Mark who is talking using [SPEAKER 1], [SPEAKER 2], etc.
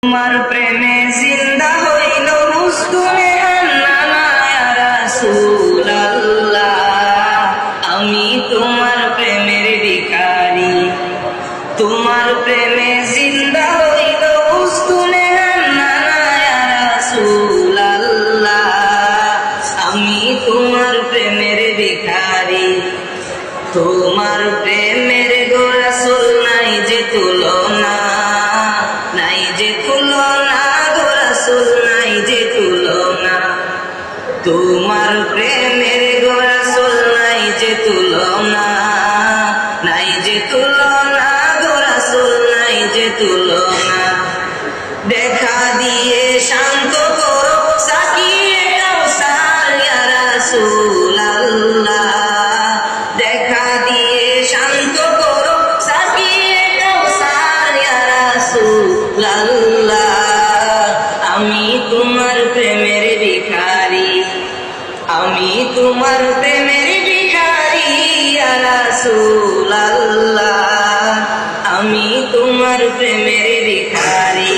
[SPEAKER 1] তোমার প্রেমে জিন্দা হইল মুস্কুনে হান্নানা ইয়া রাসূলুল্লাহ। আমি তোমার প্রেমের ভিখারি, তোমার প্রেমে জিন্দা হইল মুস্কুনে হান্নানা ইয়া রাসূলুল্লাহ। আমি তোমার প্রেমের ভিখারি, তোমার প্রেমের গো রাসূল নাই যে তুলনা, নাই যে তুলনা গো রাসূল নাই যে তুলনা। তোমার প্রেমের গো রাসূল নাই যে তুলনা, নাই যে তুলনা গো রাসূল নাই যে তুলনা। দেখা দিয়ে শান্ত করো সাকিয়ে কাউসার ইয়া রাসূলুল্লাহ। দেখা দিয়ে শান্ত করো সাকিয়ে কাউসার ইয়া রাসূলুল্লাহ। আমি তোমার প্রেমের ভিখারি, আমি তোমার প্রেমের ভিখারি ইয়া রাসূলুল্লাহ। আমি তোমার প্রেমের ভিখারি।